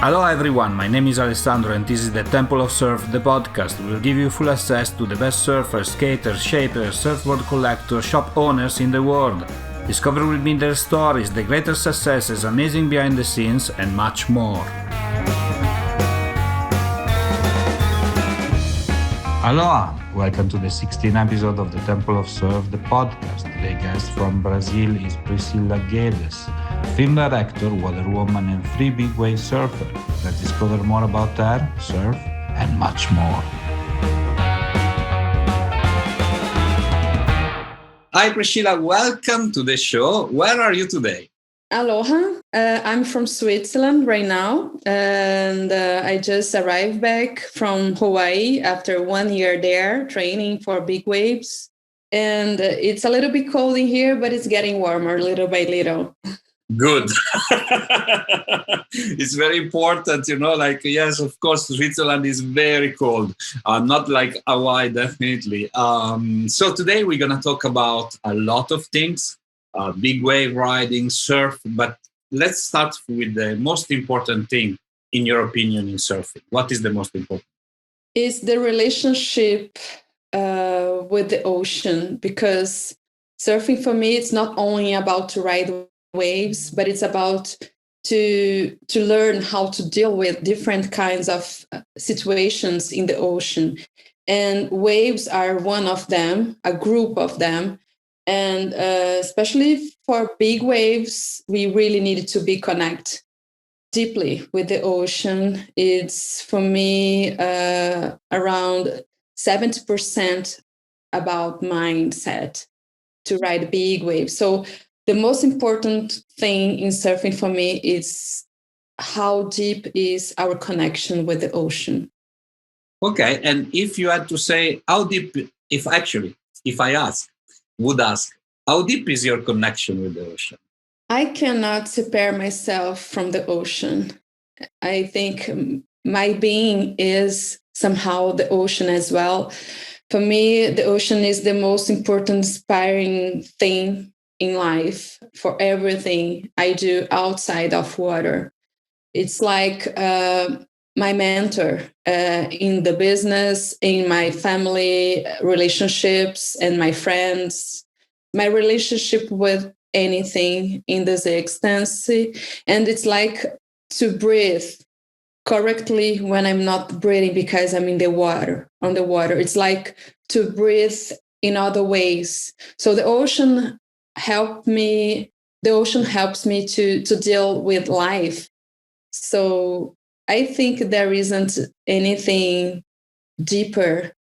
Aloha everyone, my name is Alessandro and this is the Temple of Surf, the podcast. We'll give you full access to the best surfers, skaters, shapers, surfboard collectors, shop owners in the world. Discover with me their stories, the greater successes, amazing behind the scenes, and much more. Aloha! Welcome to the 16th episode of the Temple of Surf, the podcast. The guest from Brazil is Priscila Guedes, film director, water woman, and free big wave surfer. Let's discover more about her, surf, and much more. Hi Priscila, welcome to the show. Where are you today? Aloha. I'm from Switzerland right now, and I just arrived back from Hawaii after 1 year there training for big waves. And it's a little bit cold in here, but it's getting warmer little by little. Good. It's very important, yes, of course, Switzerland is very cold. Not like Hawaii, definitely. So today we're going to talk about a lot of things, big wave riding, surf, but let's start with the most important thing, in your opinion, in surfing. What is the most important? It's the relationship with the ocean, because surfing for me, it's not only about to ride waves, but it's about to learn how to deal with different kinds of situations in the ocean. And waves are one of them, a group of them. And especially for big waves, we really need to be connected deeply with the ocean. It's, for me, around 70% about mindset to ride big waves. So the most important thing in surfing for me is how deep is our connection with the ocean. Okay, and if you had to say how deep, if I would ask, how deep is your connection with the ocean? I cannot separate myself from the ocean. I think my being is somehow the ocean as well. For me, the ocean is the most important, inspiring thing in life for everything I do outside of water. It's like my mentor in the business, in my family relationships, and my friends, my relationship with anything in this ecstasy. And it's like to breathe correctly when I'm not breathing because I'm in the water, on the water. It's like to breathe in other ways. So the ocean helps me to deal with life. So I think there isn't anything deeper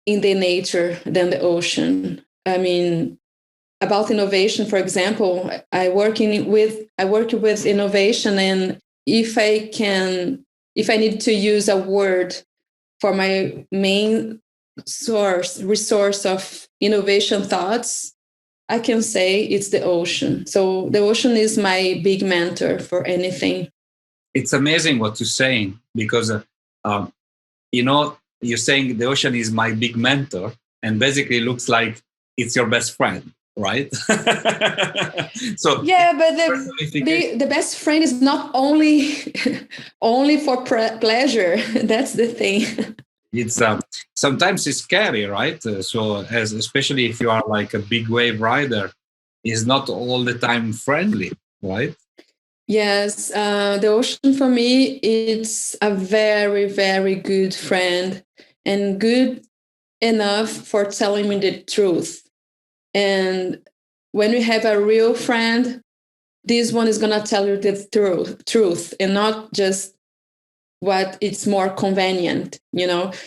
in the nature than the ocean. I mean, about innovation, for example, I work with innovation, and if I need to use a word for my main resource of innovation thoughts, I can say it's the ocean. So the ocean is my big mentor for anything. It's amazing what you're saying, because, you're saying the ocean is my big mentor, and basically it looks like it's your best friend, right? So yeah, but the best friend is not only for pleasure. That's the thing. It's sometimes it's scary, right? Especially if you are like a big wave rider, is not all the time friendly, right? Yes, the ocean for me, it's a very, very good friend, and good enough for telling me the truth. And when we have a real friend, this one is going to tell you the truth and not just what it's more convenient,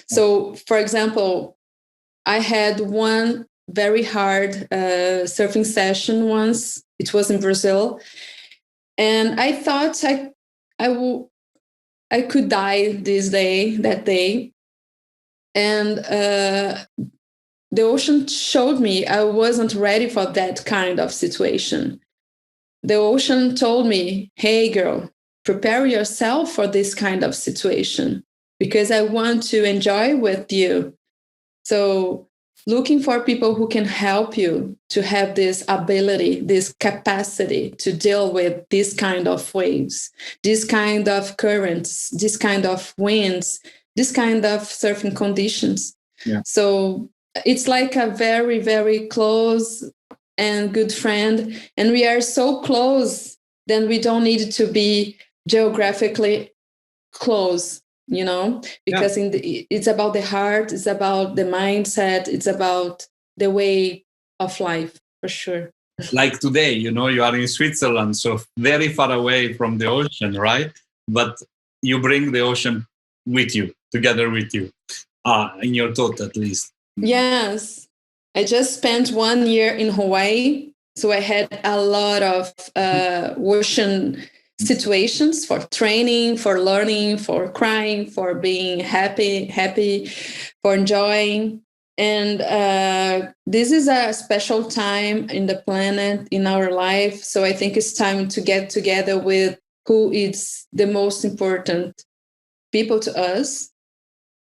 So, for example, I had one very hard surfing session once. It was in Brazil. And I thought I could die that day. And the ocean showed me I wasn't ready for that kind of situation. The ocean told me, hey, girl, prepare yourself for this kind of situation because I want to enjoy with you. So looking for people who can help you to have this ability, this capacity to deal with this kind of waves, this kind of currents, this kind of winds, this kind of surfing conditions. Yeah. So it's like a very, very close and good friend. And we are so close, then we don't need to be geographically close, because it's about the heart, it's about the mindset, it's about the way of life, for sure. Like today, you are in Switzerland, so very far away from the ocean, right? But you bring the ocean with you, together with you, in your thought at least. Yes. I just spent 1 year in Hawaii, so I had a lot of ocean situations for training, for learning, for crying, for being happy, for enjoying. And this is a special time in the planet, in our life. So I think it's time to get together with who is the most important people to us.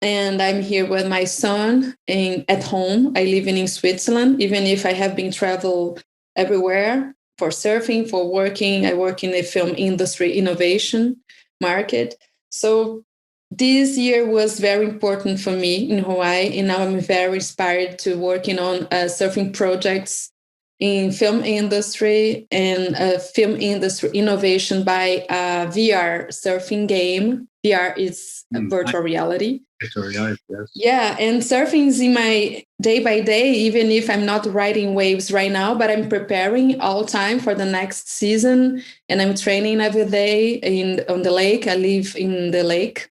And I'm here with my son at home. I live in Switzerland, even if I have been travel everywhere for surfing, for working. I work in the film industry innovation market. So this year was very important for me in Hawaii, and now I'm very inspired to working on surfing projects in film industry and film industry innovation by a VR surfing game. VR is virtual reality. Virtual reality, yes. Yeah, and surfing is in my day by day, even if I'm not riding waves right now, but I'm preparing all time for the next season, and I'm training every day on the lake. I live in the lake.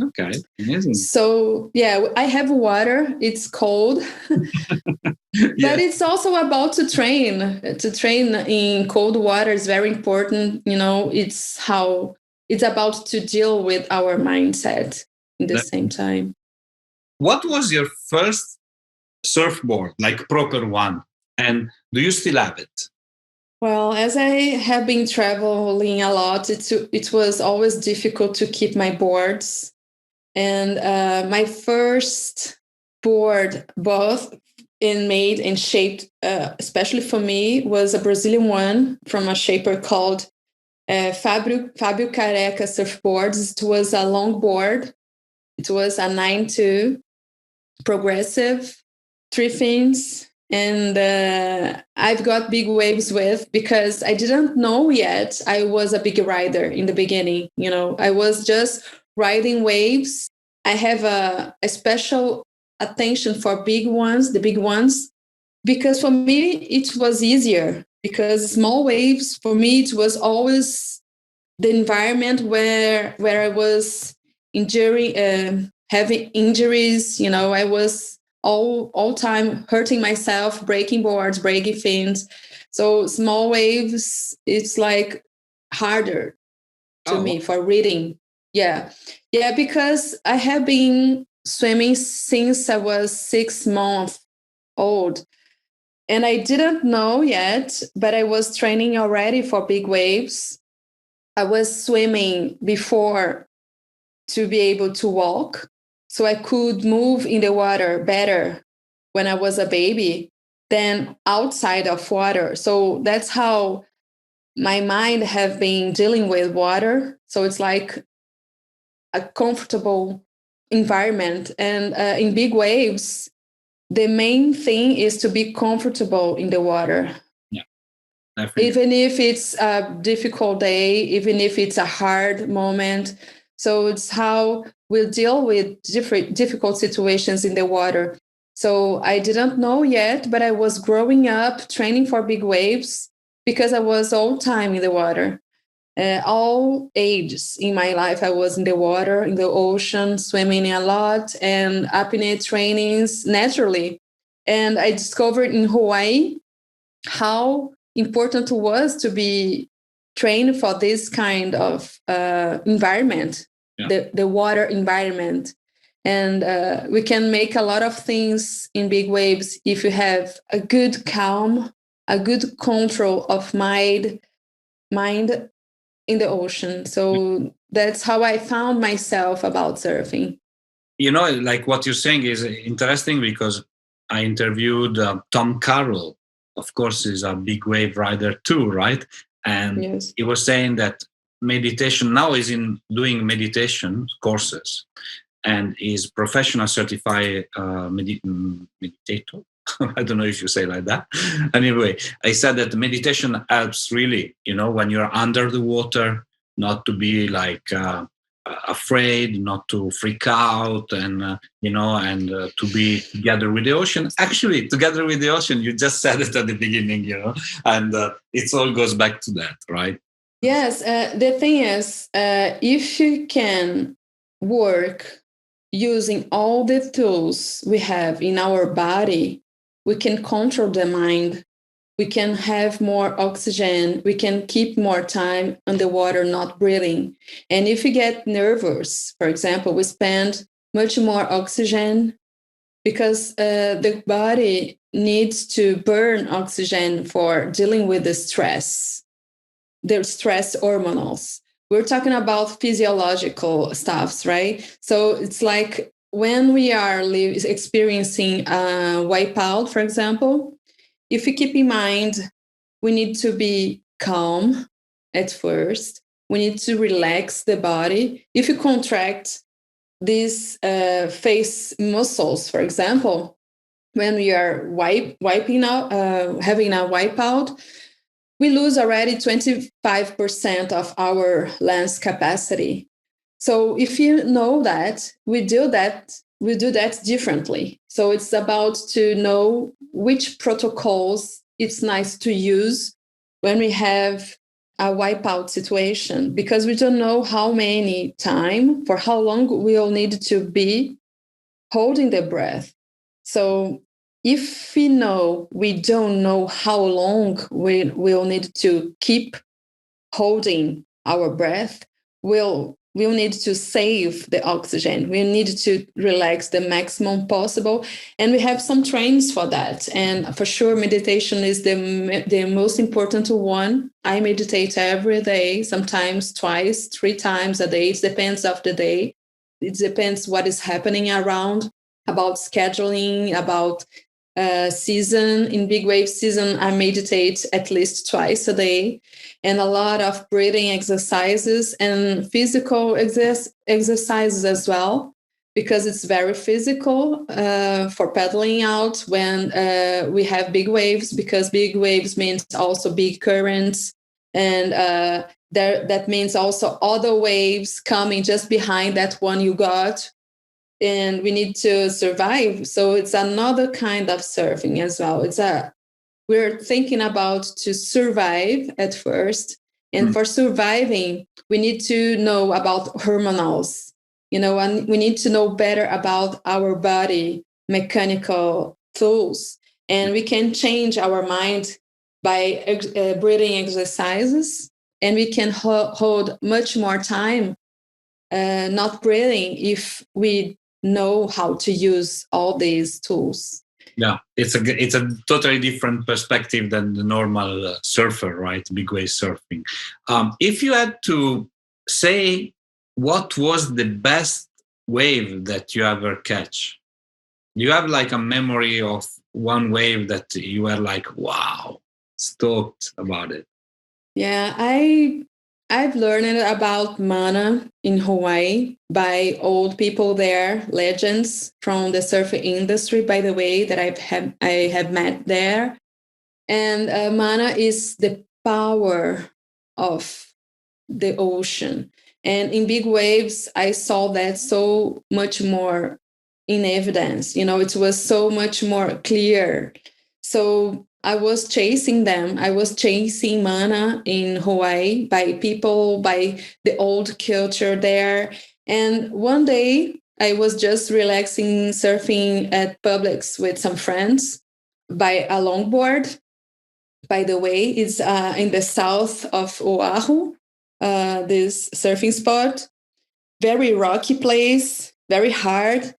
Okay, amazing. So yeah, I have water. It's cold, but it's also about to train. To train in cold water is very important. It's about to deal with our mindset in the same time. What was your first surfboard, like proper one? And do you still have it? Well, as I have been traveling a lot, it was always difficult to keep my boards. And my first board, both made and shaped, especially for me, was a Brazilian one from a shaper called Fabio Careca Surfboards. It was a long board. It was a 9.2 progressive, 3 fins. And I've got big waves with, because I didn't know yet I was a big rider in the beginning. I was just riding waves. I have a special attention for the big ones, because for me it was easier, because small waves, for me, it was always the environment where I was having injuries. I was all time hurting myself, breaking boards, breaking fins. So small waves, it's like harder to me for reading. Yeah, because I have been swimming since I was 6 months old, and I didn't know yet, but I was training already for big waves. I was swimming before to be able to walk, so I could move in the water better when I was a baby than outside of water. So that's how my mind have been dealing with water. So it's like a comfortable environment. And in big waves, the main thing is to be comfortable in the water. Yeah, definitely. Even if it's a difficult day, even if it's a hard moment. So it's how we'll deal with difficult situations in the water. So I didn't know yet, but I was growing up training for big waves because I was all time in the water. All ages in my life, I was in the water, in the ocean, swimming a lot, and apnea trainings naturally. And I discovered in Hawaii how important it was to be trained for this kind of environment, the water environment. And we can make a lot of things in big waves if you have a good calm, a good control of mind in the ocean. So that's how I found myself about surfing. Like what you're saying is interesting, because I interviewed Tom Carroll. Of course, he's a big wave rider too, right? And Yes. he was saying that meditation now is in doing meditation courses, and is professional certified meditator. I don't know if you say like that. Anyway, I said that meditation helps really, when you're under the water, not to be like afraid, not to freak out, and to be together with the ocean. Actually, together with the ocean, you just said it at the beginning, and it all goes back to that, right? Yes. The thing is, if you can work using all the tools we have in our body, we can control the mind. We can have more oxygen. We can keep more time underwater, not breathing. And if we get nervous, for example, we spend much more oxygen because the body needs to burn oxygen for dealing with the stress hormones. We're talking about physiological stuffs, right? So it's like when we are experiencing a wipeout, for example, if we keep in mind, we need to be calm at first. We need to relax the body. If you contract these face muscles, for example, when we are wiping out, having a wipeout, we lose already 25% of our lens capacity. So if you know that, we do that differently. So it's about to know which protocols it's nice to use when we have a wipeout situation, because we don't know how many time, for how long we'll need to be holding the breath. So if we know we don't know how long we will need to keep holding our breath, we'll need to save the oxygen. We need to relax the maximum possible. And we have some trainings for that. And for sure, meditation is the most important one. I meditate every day, sometimes twice, 3 times a day. It depends of the day. It depends what is happening around, about scheduling, about season. In big wave season, I meditate at least twice a day, and a lot of breathing exercises and physical exercises as well, because it's very physical for paddling out when we have big waves, because big waves means also big currents, and that means also other waves coming just behind that one you got, and we need to survive. So it's another kind of surfing as well. We're thinking about to survive at first. And for surviving, we need to know about hormonals, and we need to know better about our body mechanical tools. And we can change our mind by breathing exercises, and we can hold much more time not breathing if we know how to use all these tools. Yeah, it's a totally different perspective than the normal surfer, right? Big wave surfing. If you had to say what was the best wave that you ever catch, do you have like a memory of one wave that you were like, wow, stoked about it? Yeah, I've learned about mana in Hawaii by old people there, legends from the surfing industry, by the way, that I have met there. And mana is the power of the ocean. And in big waves, I saw that so much more in evidence. It was so much more clear. So I was chasing them. I was chasing mana in Hawaii by people, by the old culture there. And one day I was just relaxing, surfing at Publix with some friends by a longboard. By the way, it's in the south of Oahu, this surfing spot. Very rocky place, very hard.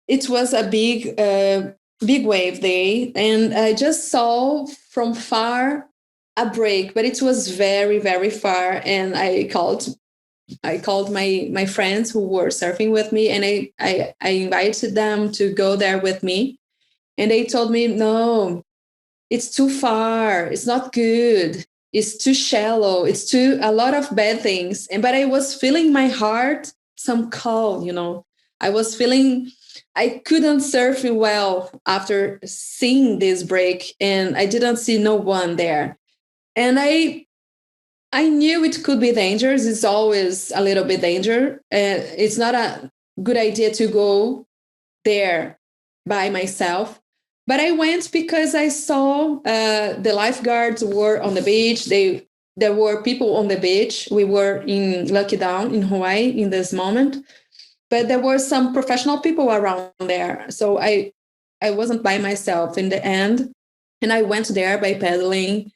It was a big wave day, and I just saw from far a break, but it was very, very far. And I called my friends who were surfing with me, and I invited them to go there with me. And they told me, no, it's too far. It's not good. It's too shallow. It's too a lot of bad things. But I was feeling my heart some call, I was feeling I couldn't surf well after seeing this break, and I didn't see no one there. And I knew it could be dangerous. It's always a little bit danger. It's not a good idea to go there by myself. But I went because I saw the lifeguards were on the beach. There were people on the beach. We were in Lucky Down in Hawaii in this moment, but there were some professional people around there. So I wasn't by myself in the end, and I went there by paddling.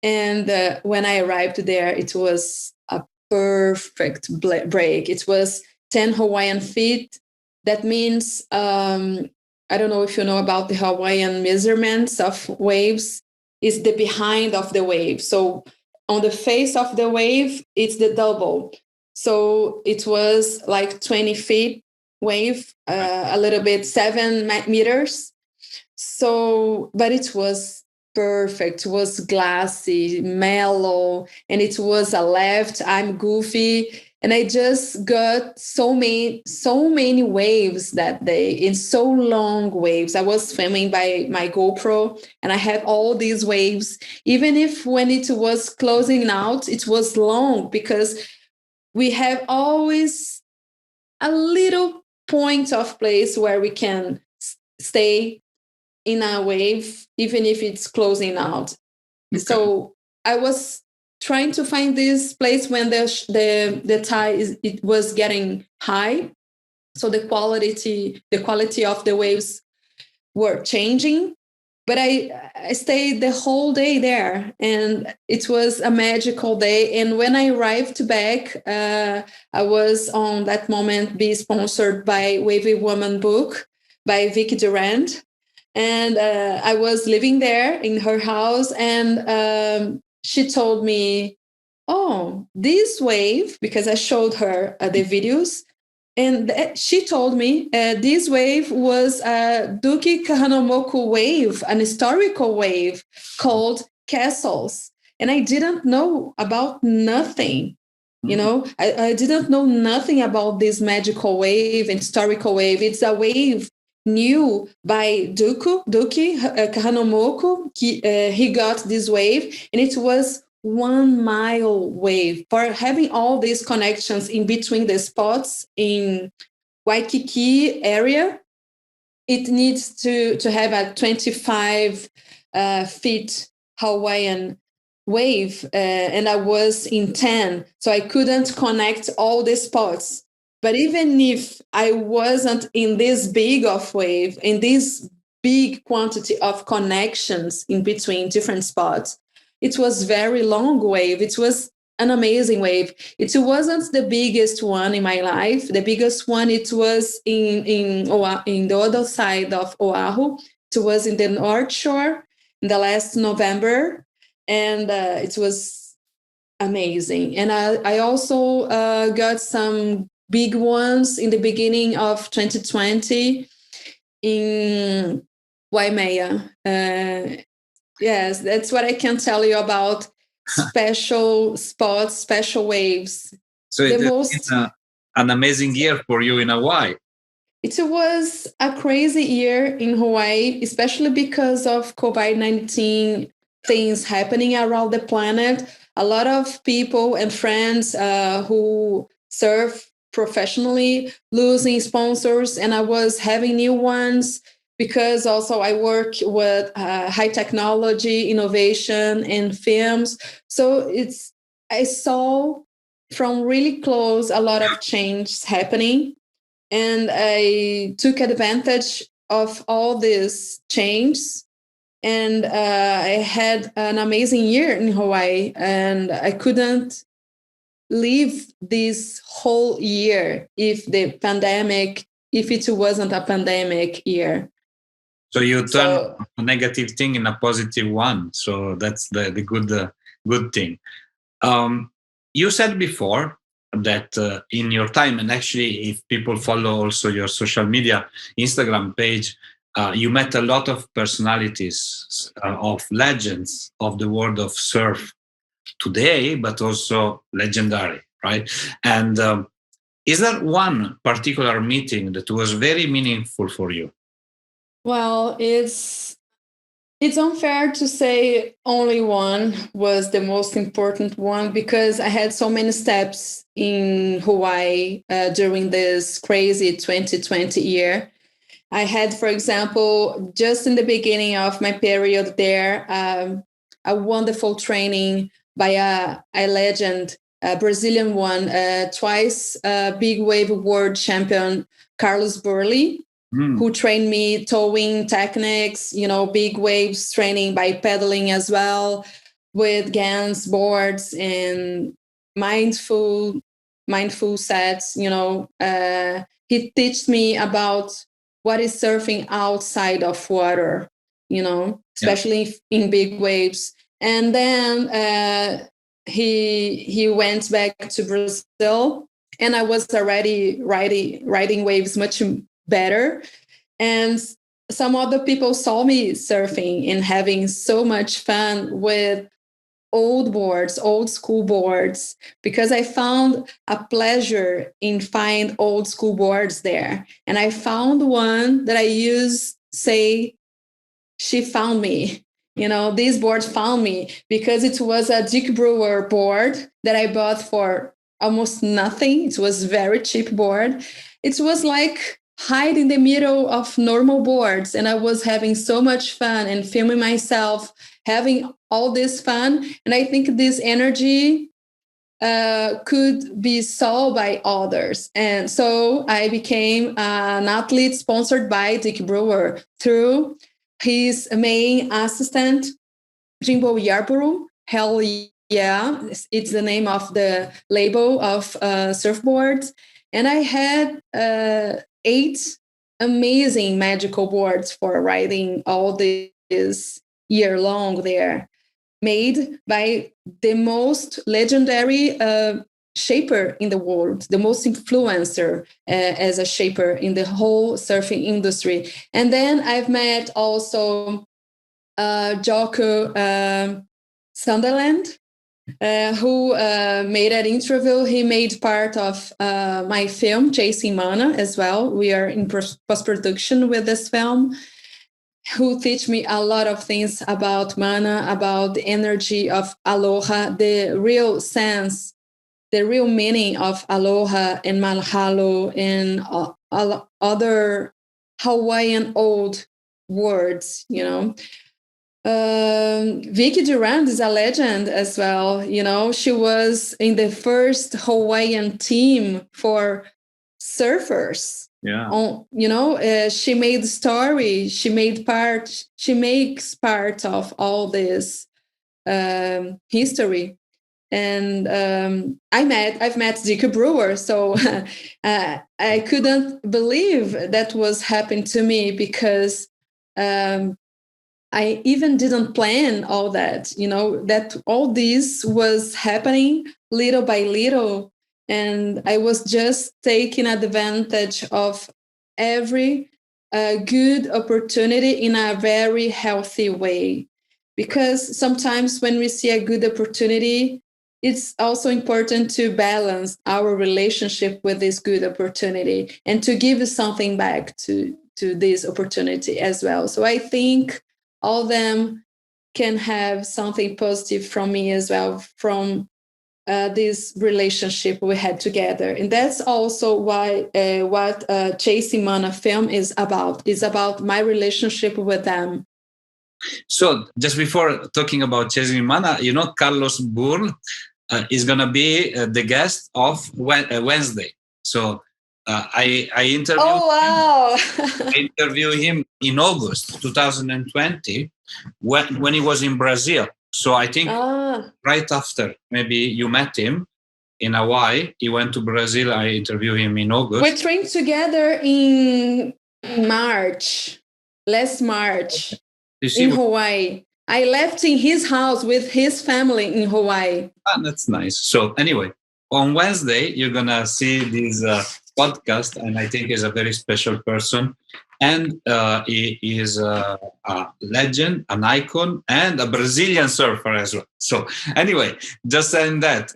And when I arrived there, it was a perfect break. It was 10 Hawaiian feet. That means, I don't know if you know about the Hawaiian measurements of waves, is the behind of the wave. So on the face of the wave, it's the double. So it was like 20 feet wave, a little bit 7 meters. So, but it was perfect. It was glassy, mellow, and it was a left. I'm goofy, and I just got so many waves that day, in so long waves. I was filming by my GoPro, and I had all these waves. Even if when it was closing out, it was long because we have always a little point of place where we can stay in a wave, even if it's closing out. Okay. So I was trying to find this place when the tide it was getting high, so the quality of the waves were changing. But I stayed the whole day there, and it was a magical day. And when I arrived back, I was on that moment be sponsored by Wavy Woman book by Vicky Durand. And I was living there in her house, and she told me, oh, this wave, because I showed her the videos, and she told me this wave was a Duki Kahanamoku wave, an historical wave called Castles. And I didn't know about nothing. I didn't know nothing about this magical wave and historical wave. It's a wave new by Duki Kahanamoku. He got this wave, and it was 1 mile wave. For having all these connections in between the spots in Waikiki area, it needs to have a 25 feet Hawaiian wave, and I was in 10, so I couldn't connect all the spots. But even if I wasn't in this big of wave, in this big quantity of connections in between different spots, it was very long wave. It was an amazing wave. It wasn't the biggest one in my life. The biggest one, it was in the other side of Oahu. It was in the North Shore in the last November, and it was amazing. And I also got some big ones in the beginning of 2020 in Waimea. Yes, that's what I can tell you about special spots, special waves. So it's an amazing year for you in Hawaii. It was a crazy year in Hawaii, especially because of COVID-19 things happening around the planet. A lot of people and friends who surf professionally losing sponsors, and I was having new ones because also I work with high technology, innovation, and films. So I saw from really close a lot of change happening, and I took advantage of all this change. And I had an amazing year in Hawaii, and I couldn't live this whole year if it wasn't a pandemic year. So you turn a negative thing in a positive one. So that's the good thing. You said before that in your time, and actually if people follow also your social media, Instagram page, you met a lot of personalities, of legends of the world of surf today, but also legendary, right? And is there one particular meeting that was very meaningful for you? Well, it's unfair to say only one was the most important one, because I had so many steps in Hawaii during this crazy 2020 year. I had, for example, just in the beginning of my period there, a wonderful training by a legend, a Brazilian one, twice big wave world champion, Carlos Burley, who trained me towing techniques, big waves training by pedaling as well, with GANs, boards, and mindful sets. He teach me about what is surfing outside of water, especially in big waves. And then he went back to Brazil, and I was already riding waves much better. And some other people saw me surfing and having so much fun with old school boards, because I found a pleasure in find old school boards there. And I found one that I use, say, she found me. This board found me, because it was a Dick Brewer board that I bought for almost nothing. It was a very cheap board. It was like hide in the middle of normal boards, and I was having so much fun and filming myself having all this fun. And I think this energy could be saw by others. And so I became an athlete sponsored by Dick Brewer through his main assistant, Jimbo Yarborough. Hell yeah, it's the name of the label of surfboards. And I had 8 amazing magical boards for riding all this year long there, made by the most legendary shaper in the world, the most influencer as a shaper in the whole surfing industry. And then I've met also Jocko Sunderland, who made an interview. He made part of my film, Chasing Mana, as well. We are in post-production with this film, who teach me a lot of things about mana, about the energy of aloha, the real sense, the real meaning of aloha and mahalo and other Hawaiian old words, Vicky Durand is a legend as well. She was in the first Hawaiian team for surfers. Yeah. She made story. She makes part of all this history. And I've met Dick Brewer, so I couldn't believe that was happening to me, because I even didn't plan all that, that all this was happening little by little. And I was just taking advantage of every good opportunity in a very healthy way. Because sometimes when we see a good opportunity, it's also important to balance our relationship with this good opportunity and to give something back to this opportunity as well. So I think all of them can have something positive from me as well, from this relationship we had together. And that's also why what Chasing Mana film is about. It's about my relationship with them. So just before talking about Chasing Mana, Carlos Burl is going to be the guest of Wednesday. So I interviewed I interviewed him in August 2020 when he was in Brazil. So I think right after maybe you met him in Hawaii, he went to Brazil. I interviewed him in August. We trained together in March, last March, in Hawaii. I left in his house with his family in Hawaii. That's nice. So anyway, on Wednesday, you're going to see this podcast, and I think he's a very special person. And he is a legend, an icon, and a Brazilian surfer as well. So anyway, just saying that,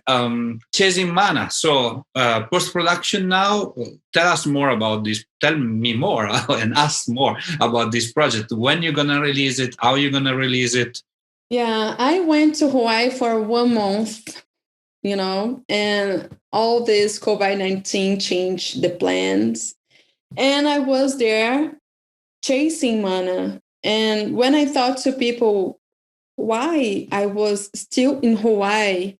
chasing mana. So post production now. Tell us more about this. Tell me more and us more about this project. When you're gonna release it? How you're gonna release it? Yeah, I went to Hawaii for 1 month, and all this COVID-19 changed the plans. And I was there chasing mana. And when I thought to people why I was still in Hawaii,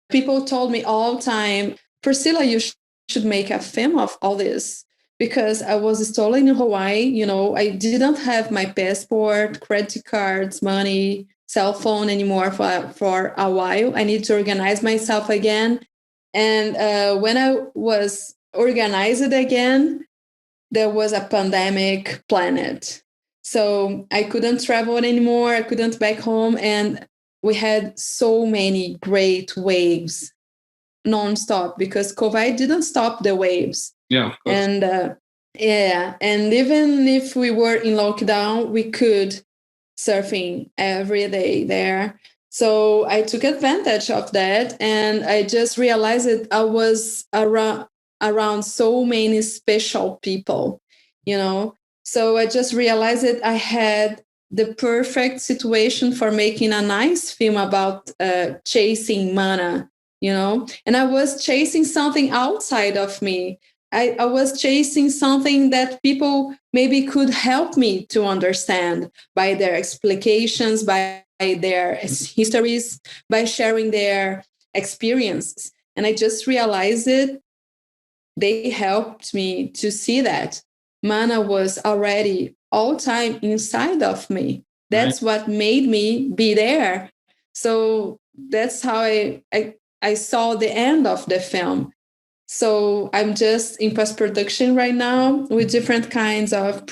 people told me all the time, Priscilla, you should make a film of all this. Because I was still in Hawaii, I didn't have my passport, credit cards, money, cell phone anymore for a while. I need to organize myself again. And when I was organized again, there was a pandemic planet. So I couldn't travel anymore. I couldn't back home. And we had so many great waves nonstop because COVID didn't stop the waves. Yeah, of course. And yeah, and even if we were in lockdown, we could surfing every day there. So I took advantage of that, and I just realized that I was around so many special people, you know. So I just realized that I had the perfect situation for making a nice film about chasing mana, and I was chasing something outside of me. I was chasing something that people maybe could help me to understand by their explications, by their histories, by sharing their experiences. And I just realized it. They helped me to see that mana was already all time inside of me. That's what made me be there. So that's how I saw the end of the film. So I'm just in post production right now with different kinds of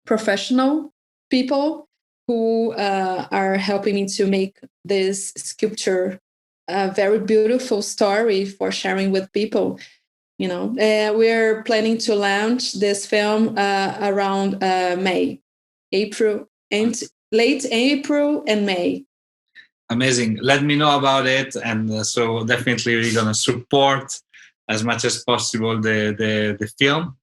professional people who are helping me to make this sculpture a very beautiful story for sharing with people. We're planning to launch this film around May, April, and late April and May. Amazing. Let me know about it, and so definitely we're gonna support as much as possible the film.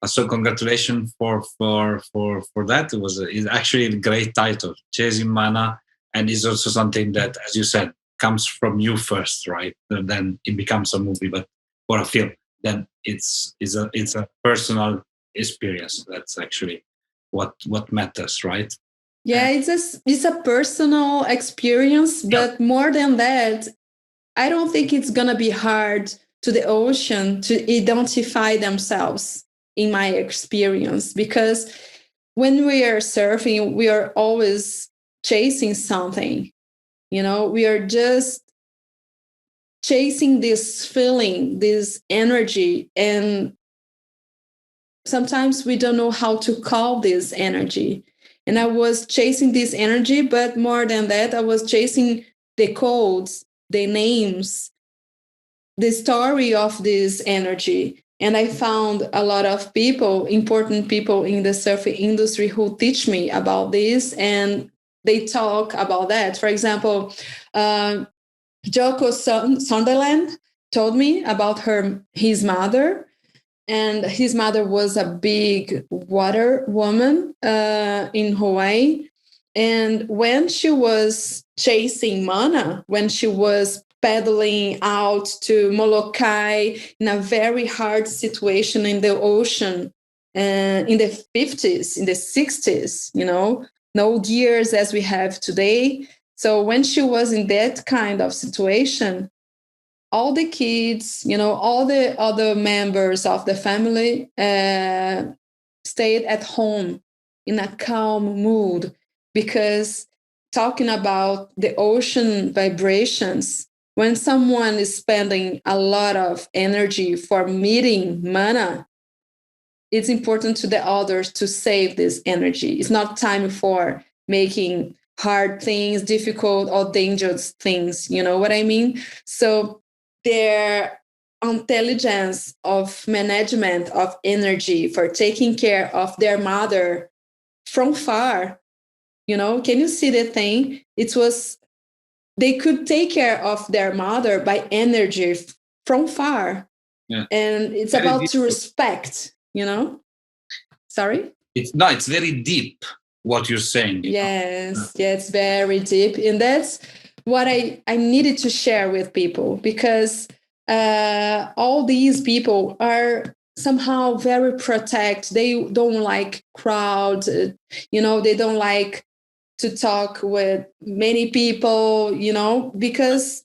So congratulations for that. It's actually a great title, Chasing Mana, and it's also something that, as you said, comes from you first, right? And then it becomes a movie, but for a film, then it's a personal experience. That's actually what matters, right? Yeah, it's a personal experience, but more than that, I don't think it's gonna be hard to the ocean to identify themselves in my experience, because when we are surfing, we are always chasing something. We are just chasing this feeling, this energy, and sometimes we don't know how to call this energy. And I was chasing this energy, but more than that, I was chasing the codes, the names, the story of this energy. And I found a lot of people, important people in the surfing industry, who teach me about this, and they talk about that. For example, Joko Sunderland told me about his mother, and his mother was a big water woman in Hawaii. And when she was chasing mana, when she was paddling out to Molokai in a very hard situation in the ocean in the 50s, in the 60s, no gears as we have today. So when she was in that kind of situation, all the kids, all the other members of the family stayed at home in a calm mood, because talking about the ocean vibrations, when someone is spending a lot of energy for meeting mana, it's important to the others to save this energy. It's not time for making hard things, difficult or dangerous things. You know what I mean? So there intelligence of management of energy for taking care of their mother from far. Can you see the thing? They could take care of their mother by energy from far. Yeah. And it's very about deep. to respect, Sorry? It's very deep what you're saying. Yes, yeah, it's very deep. And that's what I needed to share with people, because all these people are somehow very protect. They don't like crowds, they don't like to talk with many people, because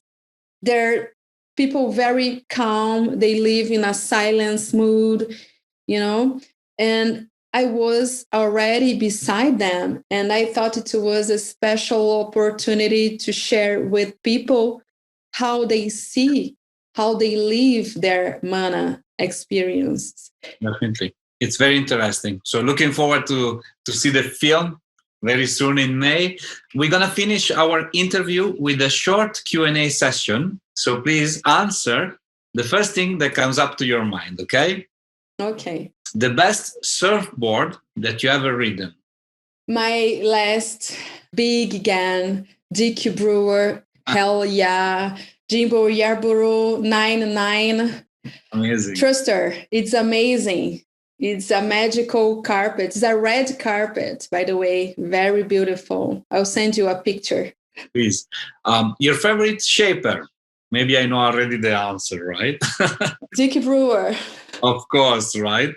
they're people very calm. They live in a silence mood, and I was already beside them. And I thought it was a special opportunity to share with people how they see, how they live their mana experience. Definitely. It's very interesting. So looking forward to see the film very soon in May. We're going to finish our interview with a short Q&A session. So please answer the first thing that comes up to your mind, okay? Okay. The best surfboard that you ever ridden? My last big gun, Dick Brewer, hell yeah, Jimbo Yarborough 99. Amazing. Truster, it's amazing. It's a magical carpet. It's a red carpet, by the way. Very beautiful. I'll send you a picture. Please. Your favorite shaper? Maybe I know already the answer, right? Dick Brewer. Of course, right?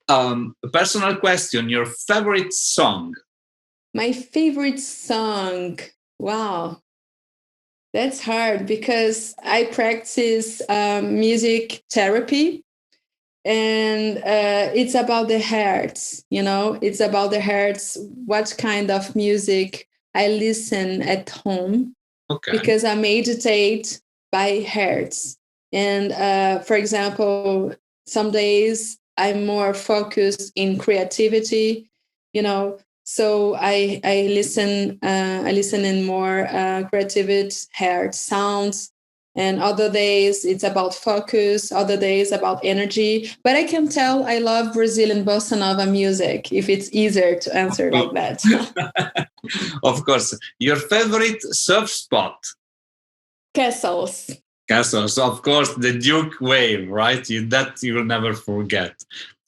A personal question, your favorite song? My favorite song? Wow. That's hard because I practice music therapy. And it's about the heart, it's about the hearts, what kind of music I listen at home. Okay. Because I meditate by hearts. And for example, some days I'm more focused in creativity, so I listen in more creative heart sounds. And other days it's about focus, other days about energy. But I can tell I love Brazilian bossa nova music, if it's easier to answer like that. Of course. Your favorite surf spot? Castles. Castles, of course, the Duke wave, right? That you will never forget.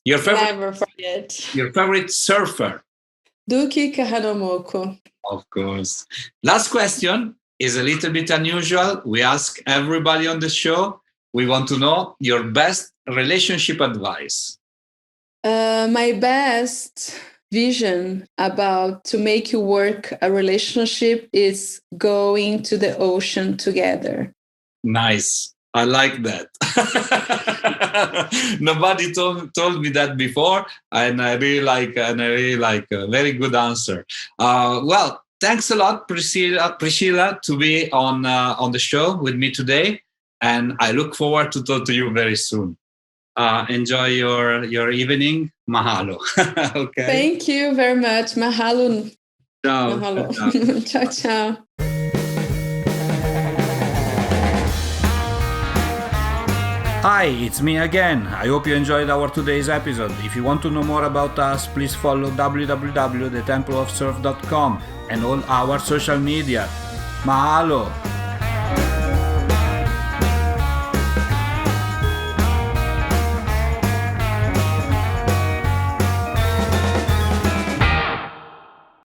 Never forget. Your favorite surfer? Duke Kahanamoku. Of course. Last question is a little bit unusual. We ask everybody on the show. We want to know your best relationship advice. My best vision about to make you work a relationship is going to the ocean together. Nice. I like that. Nobody told me that before, and I really like a very good answer. Well, thanks a lot, Priscila, to be on the show with me today, and I look forward to talk to you very soon. Enjoy your evening. Mahalo. Okay. Thank you very much. Mahalo. Ciao. Mahalo. Ciao, ciao. Hi, it's me again. I hope you enjoyed our today's episode. If you want to know more about us, please follow www.thetempleofsurf.com and all our social media. Mahalo!